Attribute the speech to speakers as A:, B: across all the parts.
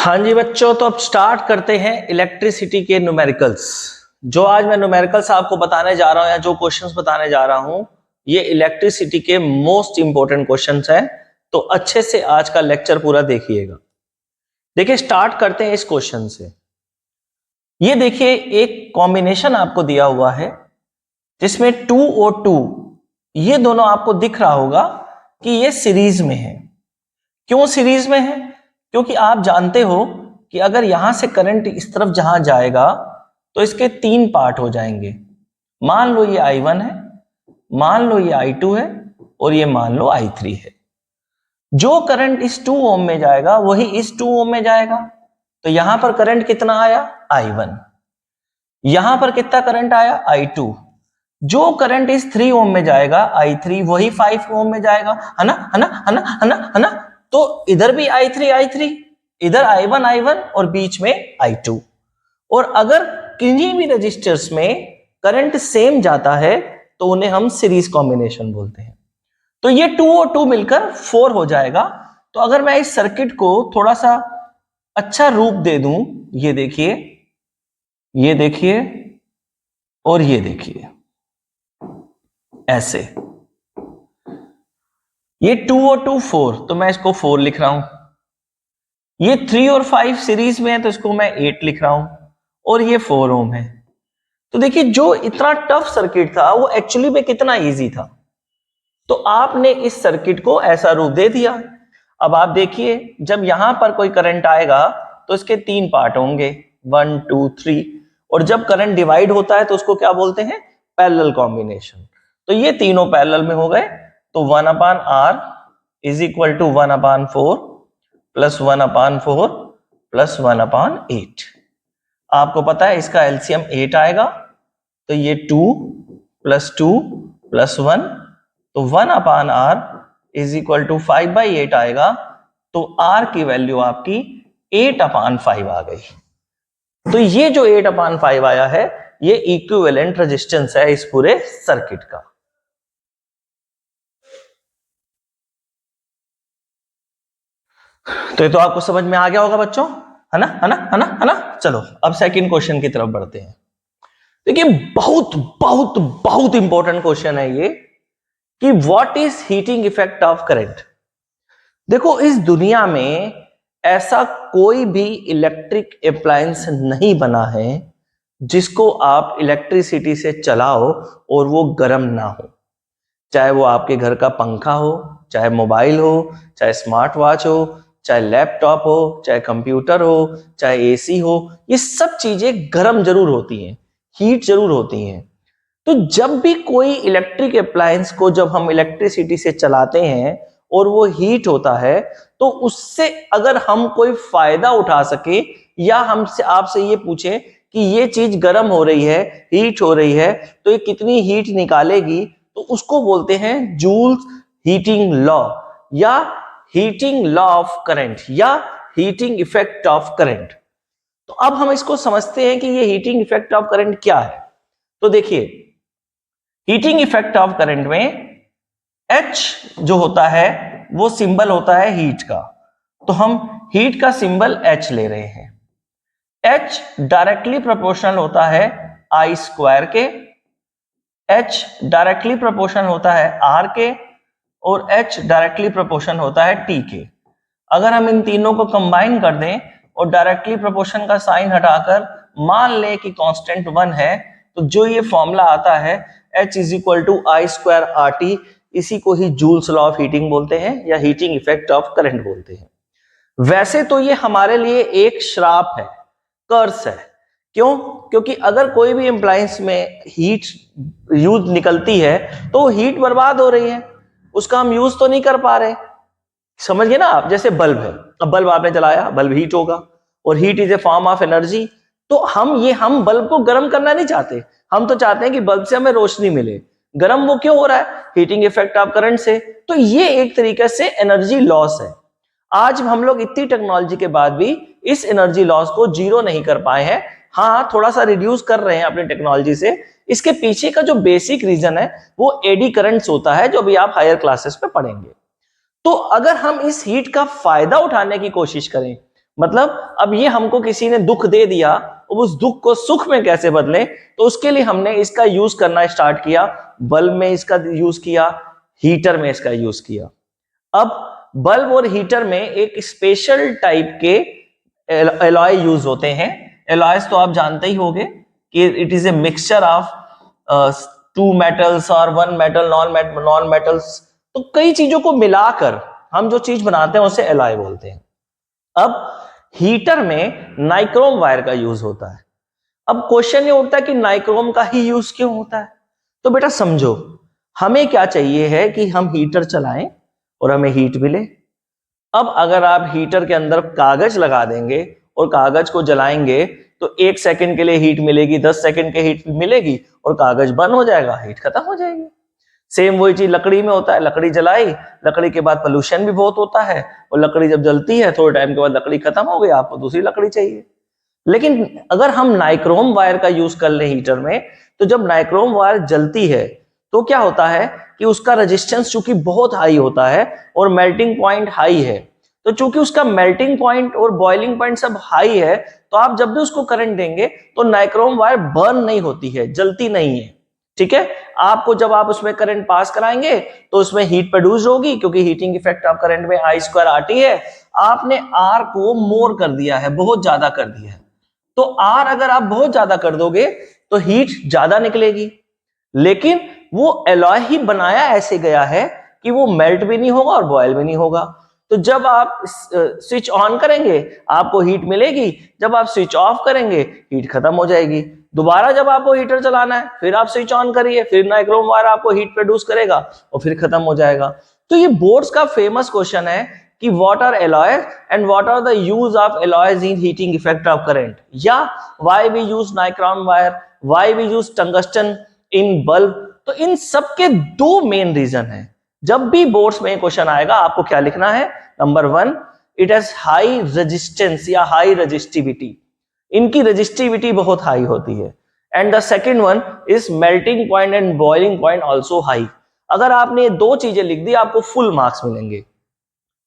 A: हाँ जी बच्चों, तो अब स्टार्ट करते हैं इलेक्ट्रिसिटी के न्यूमेरिकल्स। जो आज मैं न्यूमेरिकल्स आपको बताने जा रहा हूं या जो क्वेश्चंस बताने जा रहा हूं, ये इलेक्ट्रिसिटी के मोस्ट इंपॉर्टेंट क्वेश्चंस हैं। तो अच्छे से आज का लेक्चर पूरा देखिएगा। देखिए, स्टार्ट करते हैं इस क्वेश्चन से। ये देखिए, एक कॉम्बिनेशन आपको दिया हुआ है जिसमें 2 और 2, ये दोनों आपको दिख रहा होगा कि ये सीरीज में है। क्यों सीरीज में है? क्योंकि आप जानते हो कि अगर यहां से करंट इस तरफ जहां जाएगा तो इसके 3 पार्ट हो जाएंगे। मान लो ये I1 है, मान लो ये I2 है और ये मान लो I3 है। जो करंट इस 2 ओम में जाएगा वही इस 2 ओम में जाएगा। तो यहां पर करंट कितना आया? I1। यहां पर कितना करंट आया? I2। जो करंट इस 3 ओम में जाएगा I3, वही 5 ओम में जाएगा, है ना, है ना, है ना, है ना, है ना। तो इधर भी I3, इधर I1 और बीच में I2। और अगर किन्हीं भी रजिस्टर्स में करंट सेम जाता है तो उन्हें हम सीरीज कॉम्बिनेशन बोलते हैं। तो ये 2 और 2 मिलकर 4 हो जाएगा। तो अगर मैं इस सर्किट को थोड़ा सा अच्छा रूप दे दूं, ये देखिए, ये देखिए और ये देखिए, ऐसे। ये 2 और 2 4, तो मैं इसको 4 लिख रहा हूं। ये 3 और 5 सीरीज में है तो इसको मैं 8 लिख रहा हूं। और ये 4 ओम है। तो देखिए, जो इतना टफ सर्किट था वो एक्चुअली में कितना इजी था। तो आपने इस सर्किट को ऐसा रूप दे दिया। अब आप देखिए, जब यहां पर कोई करंट आएगा तो इसके 3 पार्ट होंगे, 1 2 3। और जब करंट डिवाइड होता है तो उसको क्या बोलते हैं? Parallel combination. तो ये तीनों पैरेलल में हो गए। तो 1/R is equal to 1/4 plus 1/4 plus 1/8। आपको पता है इसका एलसीएम 8 आएगा। तो ये 2 प्लस 2 प्लस 1, तो 1/R इज इक्वल टू 5/8 आएगा। तो R की वैल्यू आपकी 8/5 आ गई। तो ये जो 8/5 आया है, ये इक्विवेलेंट रेजिस्टेंस है इस पूरे सर्किट का। तो ये तो आपको समझ में आ गया होगा बच्चों, है ना, है ना, है ना, है ना। चलो अब सेकंड क्वेश्चन की तरफ बढ़ते हैं। देखिए, बहुत बहुत बहुत इंपॉर्टेंट क्वेश्चन है ये कि what is heating effect of current. देखो, इस दुनिया में ऐसा कोई भी इलेक्ट्रिक अप्लायंस नहीं बना है जिसको आप इलेक्ट्रिसिटी से चलाओ और वो गर्म ना हो। चाहे वो आपके घर का पंखा हो, चाहे मोबाइल हो, चाहे स्मार्ट वॉच हो, चाहे लैपटॉप हो, चाहे कंप्यूटर हो, चाहे एसी हो, ये सब चीजें गर्म जरूर होती हैं, हीट जरूर होती हैं। तो जब भी कोई इलेक्ट्रिक अप्लायंस को जब हम इलेक्ट्रिसिटी से चलाते हैं और वो हीट होता है, तो उससे अगर हम कोई फायदा उठा सके या हमसे आपसे ये पूछे कि ये चीज गर्म हो रही है, हीट हो रही है, तो ये कितनी हीट निकालेगी, तो उसको बोलते हैं जूल्स हीटिंग लॉ या हीटिंग लॉ ऑफ करंट या हीटिंग इफेक्ट ऑफ करंट। तो अब हम इसको समझते हैं कि ये हीटिंग इफेक्ट ऑफ करंट क्या है। तो देखिए, हीटिंग इफेक्ट ऑफ करंट में H जो होता है वो सिंबल होता है हीट का। तो हम हीट का सिंबल H ले रहे हैं। H डायरेक्टली प्रोपोर्शनल होता है I स्क्वायर के, H डायरेक्टली प्रोपोर्शनल होता है R के, और H डायरेक्टली प्रोपोर्शनल होता है T के। अगर हम इन तीनों को कंबाइन कर दें और डायरेक्टली प्रोपोर्शन का साइन हटाकर मान लें कि कांस्टेंट 1 है, तो जो ये फॉर्मूला आता है H is equal to I square RT, इसी को ही जूल्स लॉ ऑफ हीटिंग बोलते हैं या हीटिंग इफेक्ट ऑफ करंट बोलते हैं। वैसे तो ये हमारे लिए एक श्राप है, कर्स है। क्यों? क्योंकि अगर कोई भी अप्लायंस में हीट यूज निकलती है तो हीट बर्बाद हो रही है, उसका हम यूज तो नहीं कर पा रहे। समझ गए ना आप? जैसे बल्ब है, अब बल्ब आपने जलाया, बल्ब हीट होगा और heat is a form of energy. तो हम बल्ब को गर्म करना नहीं चाहते, हम तो चाहते हैं कि बल्ब से हमें रोशनी मिले। गर्म वो क्यों हो रहा है? हीटिंग इफेक्ट ऑफ करंट से। तो ये एक तरीके से एनर्जी लॉस है। आज हम लोग इतनी टेक्नोलॉजी के बाद भी इस एनर्जी लॉस को जीरो नहीं कर पाए हैं। हाँ, थोड़ा सा रिड्यूस कर रहे हैं अपनी टेक्नोलॉजी से। इसके पीछे का जो बेसिक रीजन है वो एडी करंट्स होता है, जो अभी आप हायर क्लासेस में पढ़ेंगे। तो अगर हम इस हीट का फायदा उठाने की कोशिश करें, मतलब अब ये हमको किसी ने दुख दे दिया, अब उस दुख को सुख में कैसे बदले, तो उसके लिए हमने इसका यूज करना स्टार्ट किया। बल्ब में इसका यूज किया, हीटर में इसका यूज किया। अब बल्ब और हीटर में एक स्पेशल टाइप के एलॉय यूज होते हैं। एलॉयज तो आप जानते ही होंगे कि it is a mixture of two metals और वन मेटल, नॉन मेटल्स। तो कई चीजों को मिलाकर हम जो चीज बनाते हैं उसे एलॉय बोलते हैं। अब हीटर में नाइक्रोम वायर का यूज होता है। अब क्वेश्चन ये उठता है कि नाइक्रोम का ही यूज क्यों होता है? तो बेटा समझो, हमें क्या चाहिए है कि हम हीटर चलाएं और हमें हीट मिले। अब अगर आप हीटर के अंदर कागज लगा देंगे और कागज को जलाएंगे तो 1 सेकंड के लिए हीट मिलेगी, 10 सेकंड के हीट मिलेगी और कागज बंद हो जाएगा, हीट खत्म हो जाएगी। सेम वही चीज लकड़ी में होता है। लकड़ी जलाई, लकड़ी के बाद पोल्यूशन भी बहुत होता है और लकड़ी जब जलती है थोड़े टाइम के बाद लकड़ी खत्म हो गई, आपको दूसरी लकड़ी चाहिए। लेकिन अगर हम नाइक्रोम वायर का यूज कर ले हीटर में, तो जब नाइक्रोम वायर जलती है तो क्या होता है कि उसका रेजिस्टेंस चूंकि बहुत हाई होता है और मेल्टिंग पॉइंट हाई है, तो चूंकि उसका मेल्टिंग पॉइंट और बॉइलिंग पॉइंट सब हाई है, तो आप जब भी उसको करंट देंगे तो नाइक्रोम वायर बर्न नहीं होती है, जलती नहीं है। ठीक है, आपको जब आप उसमें करंट पास कराएंगे तो उसमें हीट प्रोड्यूस होगी, क्योंकि हीटिंग इफेक्ट ऑफ करंट में I स्क्वायर RT है। आपने R को मोर कर दिया है, बहुत ज्यादा कर दिया है। तो R अगर आप बहुत ज्यादा कर दोगे तो हीट ज्यादा निकलेगी, लेकिन वो एलॉय ही बनाया ऐसे गया है कि वो मेल्ट भी नहीं होगा और बॉयल भी नहीं होगा। तो जब आप स्विच ऑन करेंगे आपको हीट मिलेगी, जब आप स्विच ऑफ करेंगे हीट खत्म हो जाएगी। दोबारा जब आपको हीटर चलाना है फिर आप स्विच ऑन करिए, फिर नाइक्रोम वायर आपको हीट प्रोड्यूस करेगा और फिर खत्म हो जाएगा। तो ये बोर्ड्स का फेमस क्वेश्चन है कि what are alloys and what are the use of alloys in heating effect of current, या why we use nichrome wire, why we use tungsten in bulb. तो इन सब के दो मेन रीजन है। जब भी बोर्ड्स में क्वेश्चन आएगा आपको क्या लिखना है? Number 1, it has high resistance या हाई रेजिस्टिविटी, इनकी रेजिस्टिविटी बहुत हाई होती है। And the second one is melting point and boiling point also high. अगर आपने ये दो चीजें लिख दी आपको फुल मार्क्स मिलेंगे।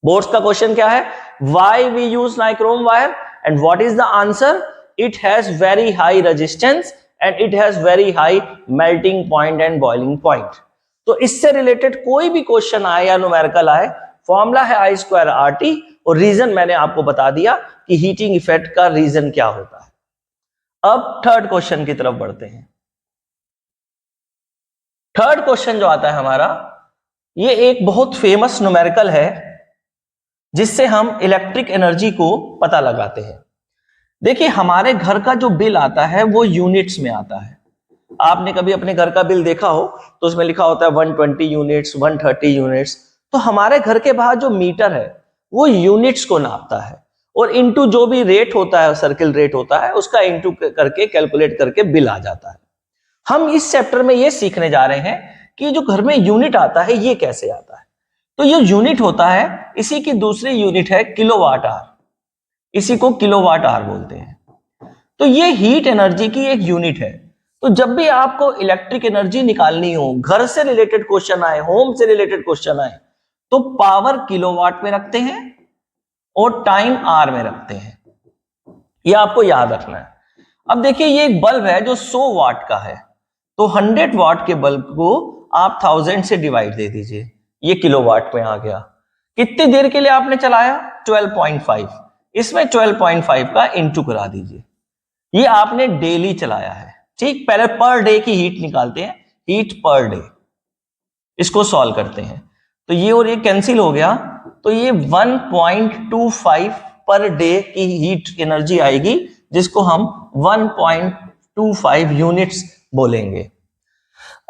A: बोर्ड्स का क्वेश्चन क्या है? Why we use nichrome wire and what is the answer? It has very high resistance and it has very high melting point and boiling point. तो इससे रिलेटेड कोई भी क्वेश्चन आए या न्यूमेरिकल आए, फॉर्मूला है I स्क्वायर RT और reason मैंने आपको बता दिया कि हीटिंग इफेक्ट का रीजन क्या होता है। अब थर्ड क्वेश्चन की तरफ बढ़ते हैं। थर्ड क्वेश्चन जो आता है हमारा, ये एक बहुत फेमस न्यूमेरिकल है जिससे हम इलेक्ट्रिक एनर्जी को पता लगाते हैं। देखिए हमारे घर का जो बिल आता है वो यूनिट्स में आता है। आपने कभी अपने घर का बिल देखा हो तो उसमें लिखा होता है 120 यूनिट्स, 130 यूनिट्स। तो हमारे घर के बाहर जो मीटर है वो यूनिट्स को नापता है और इनटू जो भी रेट होता है, सर्किल रेट होता है, उसका इनटू करके कैलकुलेट करके बिल आ जाता है। हम इस चैप्टर में ये सीखने जा रहे हैं कि जो घर में यूनिट आता है ये कैसे आता है। तो ये यूनिट होता है, इसी की दूसरी यूनिट है किलोवाट आवर, इसी को किलोवाट आवर बोलते हैं। तो ये हीट एनर्जी की एक यूनिट है। तो जब भी आपको इलेक्ट्रिक एनर्जी निकालनी हो, घर से रिलेटेड क्वेश्चन आए, होम से रिलेटेड क्वेश्चन आए, तो पावर किलोवाट में रखते हैं और टाइम आवर में रखते हैं। ये आपको याद रखना है। अब देखिए ये एक बल्ब है जो 100 वाट का है, तो 100 वाट के बल्ब को आप 1000 से डिवाइड दे दीजिए, ये किलोवाट में आ गया। कितनी देर के लिए आपने चलाया? 12.5। इसमें 12.5 का इंटू करा दीजिए। ये आपने डेली चलाया है, ठीक। पहले पर डे की हीट निकालते हैं, हीट पर डे, इसको सॉल्व करते हैं। तो ये और ये कैंसिल हो गया, तो ये 1.25 पर डे की हीट एनर्जी आएगी, जिसको हम 1.25 यूनिट्स बोलेंगे।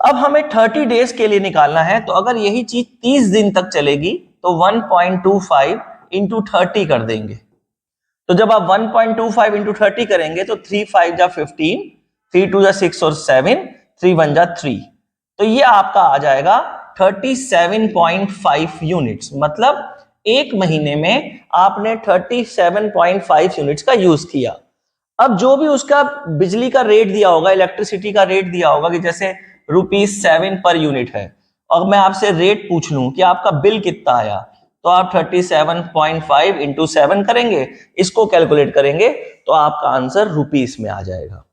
A: अब हमें 30 डेज के लिए निकालना है, तो अगर यही चीज 30 दिन तक चलेगी तो 1.25 इंटू 30 कर देंगे। तो जब आप 1.25 इंटू 30 करेंगे तो 3 5 जा 15, 3 2 जा 6 और 7, 3 1 जा 3, तो ये आपका आ जाएगा 37.5 यूनिट्स। मतलब एक महीने में आपने 37.5 यूनिट्स का यूज किया। अब जो भी उसका बिजली का रेट दिया होगा, इलेक्ट्रिसिटी का रेट दिया होगा कि जैसे ₹7 पर यूनिट है, और मैं आपसे रेट पूछ लूं कि आपका बिल कितना आया, तो आप 37.5 इंटू 7 करेंगे, इसको कैलकुलेट करेंगे तो आपका आंसर रुपीस में आ जाएगा।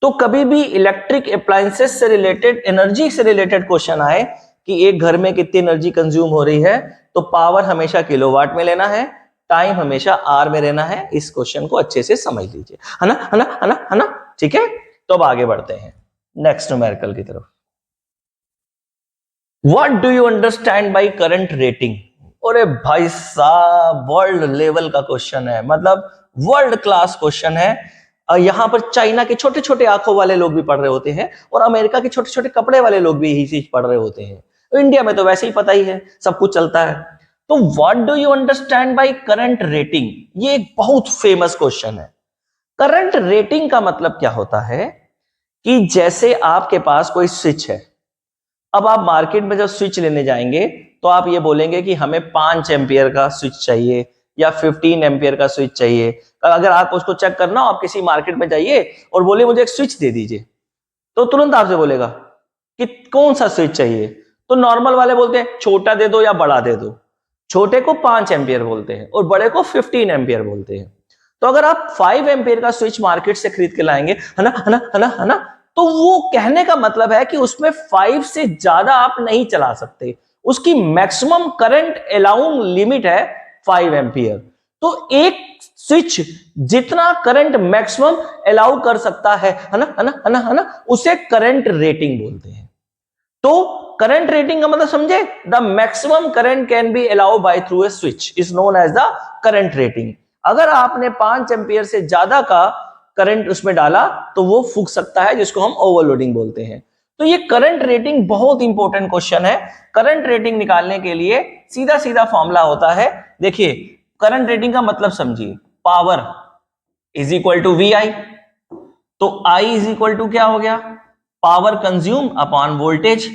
A: तो कभी भी इलेक्ट्रिक अप्लायंसेस से रिलेटेड, एनर्जी से रिलेटेड क्वेश्चन आए कि एक घर में कितनी एनर्जी कंज्यूम हो रही है, तो पावर हमेशा किलोवाट में लेना है, टाइम हमेशा आर में रहना है। इस क्वेश्चन को अच्छे से समझ लीजिए, है ना, है ना, है ना, है ना, ठीक है। तो अब आगे बढ़ते हैं नेक्स्ट न्यूमेरिकल की तरफ। What do you understand by current rating? अरे भाई साहब, वर्ल्ड लेवल का क्वेश्चन है, मतलब वर्ल्ड क्लास क्वेश्चन है। यहां पर चाइना के छोटे छोटे आंखों वाले लोग भी पढ़ रहे होते हैं और अमेरिका के छोटे छोटे कपड़े वाले लोग भी यही चीज पढ़ रहे होते हैं। तो इंडिया में तो वैसे ही पता ही है, सब कुछ चलता है। तो what do you understand by current rating, ये एक बहुत फेमस क्वेश्चन है। करंट रेटिंग का मतलब क्या होता है कि जैसे आपके पास कोई स्विच है, अब आप मार्केट में जब स्विच लेने जाएंगे तो आप ये बोलेंगे कि हमें 5 एम्पियर का स्विच चाहिए या 15 एम्पियर का स्विच चाहिए। अगर आप उसको चेक करना, आप किसी मार्केट में जाइए और बोले मुझे एक स्विच दे दीजिए, तो तुरंत आपसे बोलेगा कि कौन सा स्विच चाहिए। तो नॉर्मल वाले बोलते हैं छोटा दे दो या बड़ा दे दो। छोटे को 5 एम्पियर बोलते हैं और बड़े को 15 एम्पियर बोलते हैं। तो अगर आप 5 एम्पियर का स्विच मार्केट से खरीद के लाएंगे, है ना, है ना, है ना, है ना, तो वो कहने का मतलब है कि उसमें 5 से ज्यादा आप नहीं चला सकते। उसकी मैक्सिमम करंट अलाउड लिमिट है 5 एम्पियर। तो एक स्विच जितना करंट मैक्सिमम अलाउ कर सकता है ना, है ना, है ना, है ना, उसे करंट रेटिंग बोलते हैं। तो करंट रेटिंग का मतलब समझे, the maximum current can be allow by through a switch is known as the current rating. अगर आपने 5 एम्पियर से ज्यादा का करंट उसमें डाला तो वो फूंक सकता है, जिसको हम ओवरलोडिंग बोलते हैं। तो ये करंट रेटिंग बहुत इंपॉर्टेंट क्वेश्चन है। करंट रेटिंग निकालने के लिए सीधा सीधा फॉर्मूला होता है। देखिए, करंट रेटिंग का मतलब समझिए, power is equal to V I. तो आई इज इक्वल टू क्या हो गया, पावर कंज्यूम अपॉन वोल्टेज।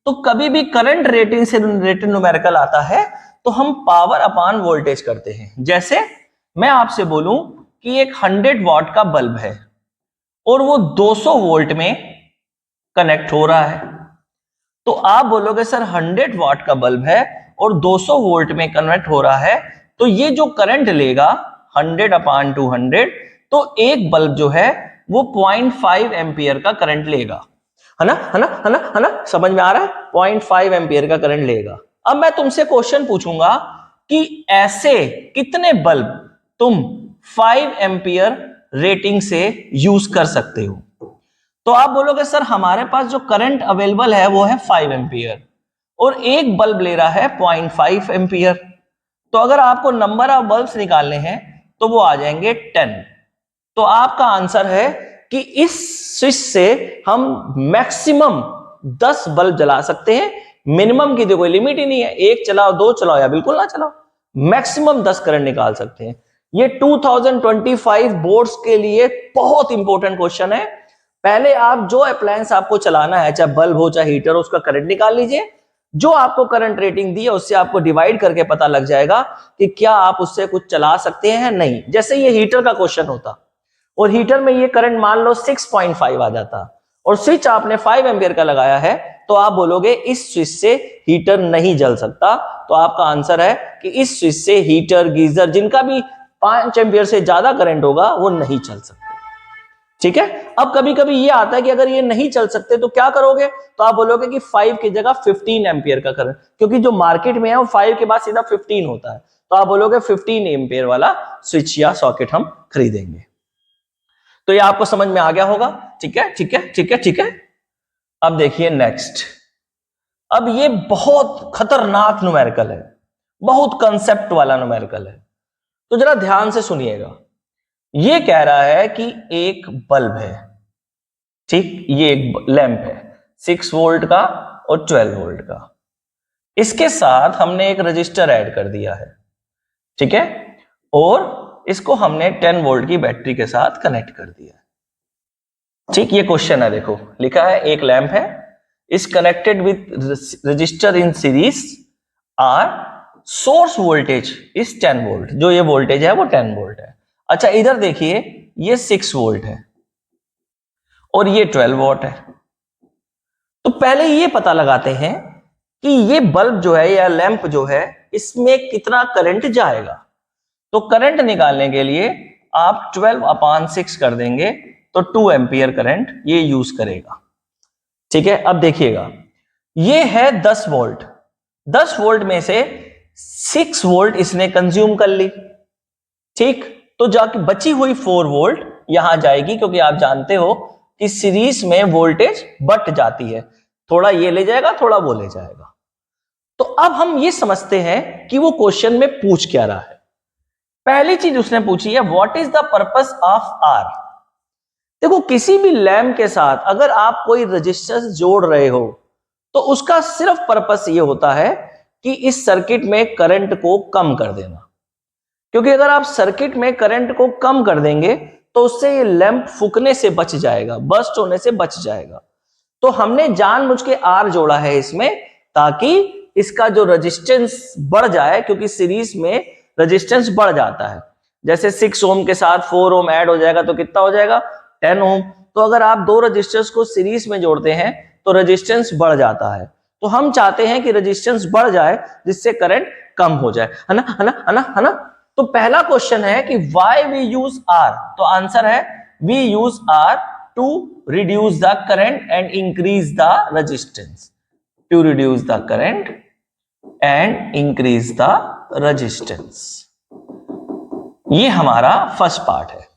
A: तो कभी भी करंट रेटिंग से रिलेटेड न्यूमेरिकल आता है तो हम पावर अपॉन वोल्टेज करते हैं। जैसे मैं आपसे बोलूं कि एक 100 वॉट का बल्ब है और वो 200 वोल्ट में कनेक्ट हो रहा है, तो आप बोलोगे सर 100 वॉट का बल्ब है और 200 वोल्ट में कन्वर्ट हो रहा है, तो ये जो करंट लेगा 100 अपॉन 200, तो एक बल्ब जो है वो 0.5 एम्पियर का करंट लेगा, है ना, है ना, है ना, है ना, समझ में आ रहा है, 0.5 एम्पियर का करंट लेगा। अब मैं तुमसे क्वेश्चन पूछूंगा कि ऐसे कितने बल्ब तुम 5 एम्पियर रेटिंग से यूज कर सकते हो। तो आप बोलोगे सर हमारे पास जो करंट अवेलेबल है वो है 5 एम्पियर और एक बल्ब ले रहा है 0.5 एम्पियर। तो अगर आपको नंबर ऑफ बल्ब्स निकालने हैं तो वो आ जाएंगे 10। तो आपका आंसर है कि इस स्विच से हम मैक्सिमम 10 बल्ब जला सकते हैं। मिनिमम की तो कोई लिमिट ही नहीं है, एक चलाओ, दो चलाओ या बिल्कुल ना चलाओ, मैक्सिमम 10 करंट निकाल सकते हैं। ये 2025 बोर्ड्स के लिए बहुत इंपॉर्टेंट क्वेश्चन है। पहले आप जो अप्लायंस आपको चलाना है, चाहे बल्ब हो चाहे हीटर हो, उसका करंट निकाल लीजिए। जो आपको करंट रेटिंग दी है उससे आपको डिवाइड करके पता लग जाएगा कि क्या आप उससे कुछ चला सकते हैं नहीं। जैसे ये हीटर का क्वेश्चन होता और हीटर में ये करंट मान लो 6.5 आ जाता और स्विच आपने 5 एम्पियर का लगाया है, तो आप बोलोगे इस स्विच से हीटर नहीं जल सकता। तो आपका आंसर है कि इस स्विच से हीटर, गीजर, जिनका भी 5 एम्पियर से ज्यादा करंट होगा वो नहीं चल सकते। ठीक है। अब कभी कभी ये आता है कि अगर ये नहीं चल सकते तो क्या करोगे, तो आप बोलोगे कि 5 की जगह 15 एम्पियर का करंट, क्योंकि जो मार्केट में है वो 5 के बाद सीधा 15 होता है, तो आप बोलोगे 15 एम्पियर वाला स्विच या सॉकेट हम खरीदेंगे। तो ये आपको समझ में आ गया होगा। ठीक है, ठीक है, ठीक है, ठीक है। अब देखिए नेक्स्ट। अब ये बहुत खतरनाक न्यूमेरिकल है, बहुत कंसेप्ट वाला न्यूमेरिकल है, तो जरा ध्यान से सुनिएगा। ये कह रहा है कि एक बल्ब है, ठीक, ये एक लैंप है 6 वोल्ट का और 12 वोल्ट का। इसके साथ हमने एक रजिस्टर ऐड कर दिया है, ठीक है, और इसको हमने 10 वोल्ट की बैटरी के साथ कनेक्ट कर दिया है। ठीक, ये क्वेश्चन है, देखो लिखा है एक लैंप है, is connected with resistor in series, R source voltage is 10 volt. जो ये वोल्टेज है वो 10 वोल्ट है। अच्छा, इधर देखिए, ये 6 वोल्ट है और ये 12 वोल्ट है। तो पहले ये पता लगाते हैं कि ये बल्ब जो है या लैंप जो है इसमें कितना करंट जाएगा। तो करंट निकालने के लिए आप 12/6 कर देंगे तो 2 एम्पियर करंट ये यूज करेगा। ठीक है, अब देखिएगा ये है 10 वोल्ट, 10 वोल्ट में से 6 वोल्ट इसने कंज्यूम कर ली। ठीक, तो जाके बची हुई 4 वोल्ट यहां जाएगी, क्योंकि आप जानते हो कि सीरीज में वोल्टेज बट जाती है, थोड़ा ये ले जाएगा थोड़ा वो ले जाएगा। तो अब हम ये समझते हैं कि वो क्वेश्चन में पूछ क्या रहा है। पहली चीज उसने पूछी है what is the purpose of R. देखो किसी भी लैंप के साथ अगर आप कोई रजिस्टेंस जोड़ रहे हो तो उसका सिर्फ पर्पस ये होता है कि इस सर्किट में करंट को कम कर देना, क्योंकि अगर आप सर्किट में करंट को कम कर देंगे तो उससे ये लैंप फूकने से बच जाएगा, बर्स्ट होने से बच जाएगा। तो हमने जानबूझ के आर जोड़ा है इसमें ताकि इसका जो रेजिस्टेंस बढ़ जाए, क्योंकि सीरीज में रेजिस्टेंस बढ़ जाता है। जैसे 6 ओम के साथ 4 ओम ऐड हो जाएगा तो कितना हो जाएगा 10 ओम। तो अगर आप दो रजिस्टर्स को सीरीज में जोड़ते हैं तो रेजिस्टेंस बढ़ जाता है। तो हम चाहते हैं कि रेजिस्टेंस बढ़ जाए जिससे करंट कम हो जाए, है ना, है ना, है ना, है ना। तो पहला क्वेश्चन है कि व्हाई वी यूज आर। तो आंसर है we use R to reduce the current and increase the resistance, to reduce the current and increase the resistance. ये हमारा फर्स्ट पार्ट है।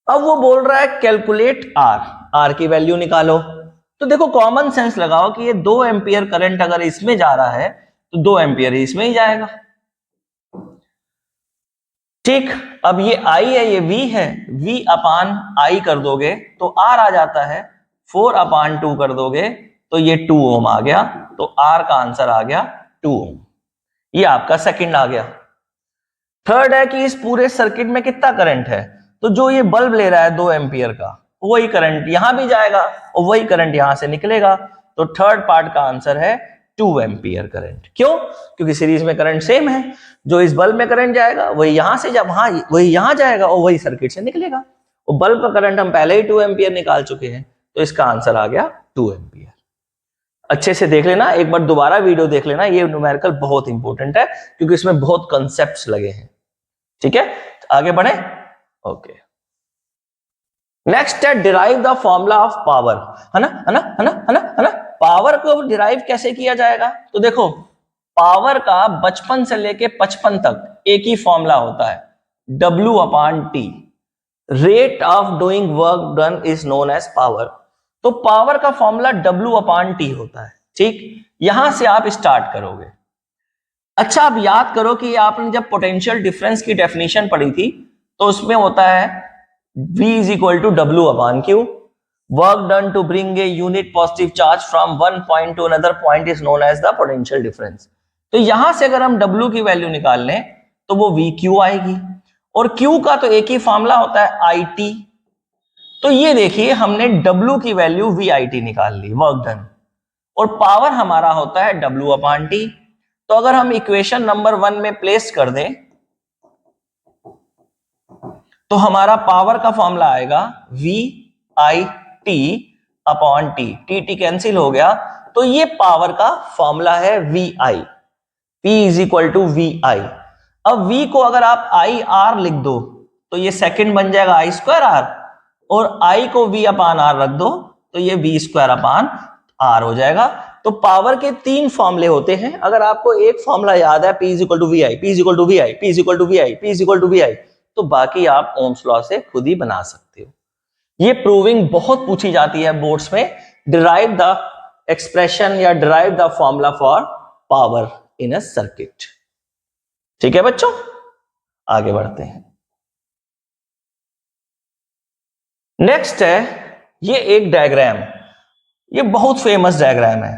A: अब वो बोल रहा है कैलकुलेट आर, आर की वैल्यू निकालो। तो देखो कॉमन सेंस लगाओ कि ये 2 एम्पियर करंट अगर इसमें जा रहा है तो 2 एम्पियर ही इसमें ही जाएगा। ठीक, अब ये I है ये V है, V अपान I कर दोगे तो R आ जाता है, 4/2 कर दोगे तो ये 2 ओम आ गया। तो R का आंसर आ गया 2 ओम। ये आपका सेकंड आ गया। थर्ड है कि इस पूरे सर्किट में कितना करंट है। तो जो ये बल्ब ले रहा है 2 एम्पियर का वही करंट यहां भी जाएगा और वही करंट यहां से निकलेगा। तो थर्ड पार्ट का आंसर है 2 एम्पियर करंट। क्यों? क्योंकि सीरीज में करंट सेम है, जो इस बल्ब में करंट जाएगा वही यहां से जब वही यहां जाएगा और वही सर्किट से निकलेगा। और बल्ब का करंट हम पहले ही 2 एम्पियर निकाल चुके हैं, तो इसका आंसर आ गया 2 एम्पियर। अच्छे से देख लेना, एक बार दोबारा वीडियो देख लेना, ये न्यूमेरिकल बहुत इंपॉर्टेंट है क्योंकि इसमें बहुत कॉन्सेप्ट्स लगे हैं। ठीक है, आगे बढ़े। ओके, नेक्स्ट है derive the formula of power, है ना, है ना, है ना, है ना, है ना। पावर को डिराइव कैसे किया जाएगा? तो देखो पावर का बचपन से लेके 55 तक एक ही फॉर्मूला होता है, W/T। Rate of doing work done is known as power. तो पावर का फॉर्मूला W/T होता है। ठीक, यहां से आप स्टार्ट करोगे। अच्छा, आप याद करो कि आपने जब पोटेंशियल डिफरेंस की डेफिनेशन पढ़ी थी तो उसमें होता है V is equal to W/Q. Work done to bring a unit positive charge from one point to another point is known as the potential difference. तो यहां से अगर हम W की वैल्यू निकाल लें तो वो VQ आएगी, और Q का तो एक ही फॉर्मूला होता है IT। तो ये देखिए हमने W की वैल्यू VIT निकाल ली, वर्क डन, और पावर हमारा होता है W/T। तो अगर हम इक्वेशन नंबर 1 में प्लेस कर दें तो हमारा पावर का फॉर्मूला आएगा VIT/T। T कैंसिल हो गया, तो ये पावर का फॉर्मूला है VI, P is equal to VI। अब V को अगर आप IR लिख दो तो ये सेकंड बन जाएगा I²R, और I को V/R रख दो तो ये V²/R हो जाएगा। तो पावर के 3 फॉर्मूले होते हैं। अगर आपको एक फॉर्मूला याद है P is equal to VI, P is equal to VI, P is equal to VI, P is equal to VI, तो बाकी आप ओम्स लॉ से खुद ही बना सकते हो। ये प्रूविंग बहुत पूछी जाती है बोर्ड्स में, डिराइव द एक्सप्रेशन या derive the formula for power in a circuit. ठीक है बच्चों, आगे बढ़ते हैं। नेक्स्ट है ये एक डायग्राम, ये बहुत फेमस डायग्राम है।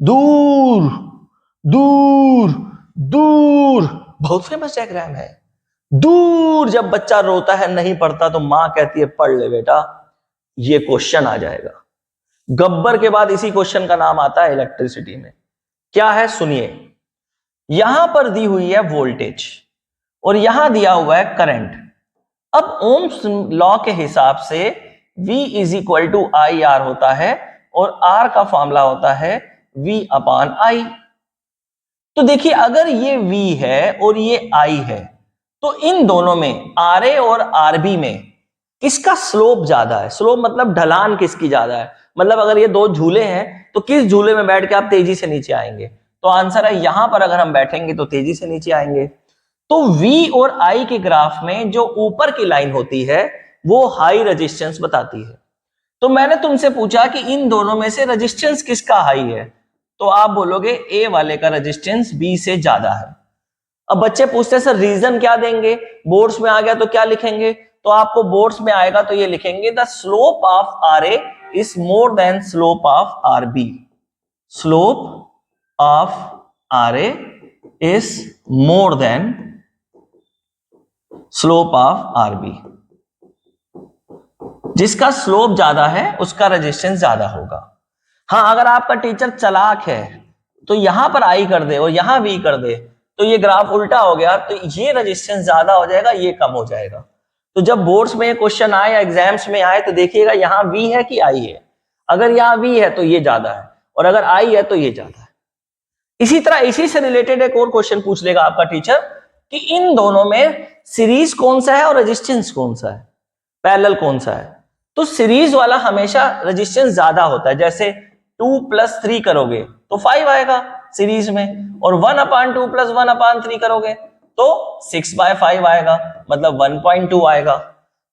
A: दूर दूर दूर, बहुत फेमस डायग्राम है। दूर जब बच्चा रोता है नहीं पढ़ता तो मां कहती है पढ़ ले बेटा, ये क्वेश्चन आ जाएगा। गब्बर के बाद इसी क्वेश्चन का नाम आता है इलेक्ट्रिसिटी में। क्या है सुनिए, यहां पर दी हुई है वोल्टेज और यहां दिया हुआ है करंट। अब ओम्स लॉ के हिसाब से V is equal to IR होता है और R का फॉर्मूला होता है V अपॉन I। तो देखिए अगर ये V है और ये I है तो इन दोनों में RA और RB में किसका स्लोप ज्यादा है? स्लोप मतलब ढलान किसकी ज्यादा है, मतलब अगर ये दो झूले हैं तो किस झूले में बैठ के आप तेजी से नीचे आएंगे? तो आंसर है यहां पर अगर हम बैठेंगे तो तेजी से नीचे आएंगे। तो V और I के ग्राफ में जो ऊपर की लाइन होती है वो हाई रेजिस्टेंस बताती है। तो मैंने तुमसे पूछा कि इन दोनों में से रेजिस्टेंस किसका हाई है, तो आप बोलोगे ए वाले का रेजिस्टेंस बी से ज्यादा है। अब बच्चे पूछते हैं सर रीजन क्या देंगे, बोर्ड्स में आ गया तो क्या लिखेंगे? तो आपको बोर्ड्स में आएगा तो ये लिखेंगे the slope of R A is more than slope of R B. Slope of R A is more than slope of R B. जिसका स्लोप ज्यादा है उसका रेजिस्टेंस ज्यादा होगा। हाँ, अगर आपका टीचर चालाक है तो यहां पर आई कर दे और यहां वी कर दे तो ये ग्राफ उल्टा हो गया, तो ये रेजिस्टेंस ज्यादा हो जाएगा, ये कम हो जाएगा। तो जब बोर्ड्स में क्वेश्चन आए या एग्जाम्स में आए तो देखिएगा यहां वी है कि आई है। अगर यहां वी है तो ये ज्यादा है और अगर आई है तो ये ज्यादा है। इसी तरह इसी से रिलेटेड एक और क्वेश्चन पूछ लेगा आपका टीचर कि इन दोनों में सीरीज कौन सा है और रेजिस्टेंस कौन सा है, पैरेलल कौन सा है? तो सीरीज वाला हमेशा रेजिस्टेंस ज्यादा होता है। जैसे 2 + 3 करोगे तो 5 आएगा सीरीज में, और 1/2 + 1/3 करोगे तो 6/5 आएगा, मतलब 1.2 आएगा।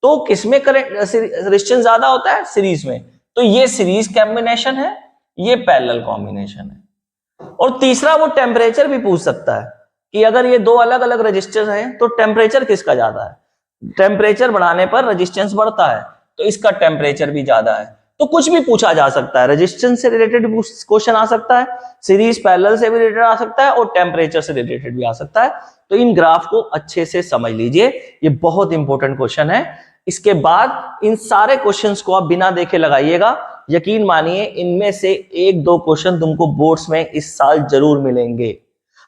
A: तो किसमें रेजिस्टेंस ज्यादा होता है? सीरीज में। तो ये सीरीज कॉम्बिनेशन है, ये पैरेलल कॉम्बिनेशन है। और तीसरा वो टेम्परेचर भी पूछ सकता है कि अगर ये दो अलग अलग रेजिस्टेंस हैं तो टेम्परेचर किसका ज्यादा है? टेम्परेचर बढ़ाने पर रेजिस्टेंस बढ़ता है तो इसका टेम्परेचर भी ज्यादा है। तो कुछ भी पूछा जा सकता है, रेजिस्टेंस से रिलेटेड क्वेश्चन आ सकता है, सीरीज पैरेलल से भी रिलेटेड आ सकता है और टेम्परेचर से रिलेटेड भी आ सकता है। तो इन ग्राफ को अच्छे से समझ लीजिए, ये बहुत इंपॉर्टेंट क्वेश्चन है। इसके बाद इन सारे क्वेश्चंस को आप बिना देखे लगाइएगा, यकीन मानिए इनमें से 1-2 क्वेश्चन तुमको बोर्ड्स में इस साल जरूर मिलेंगे,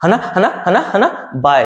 A: है ना? बाय।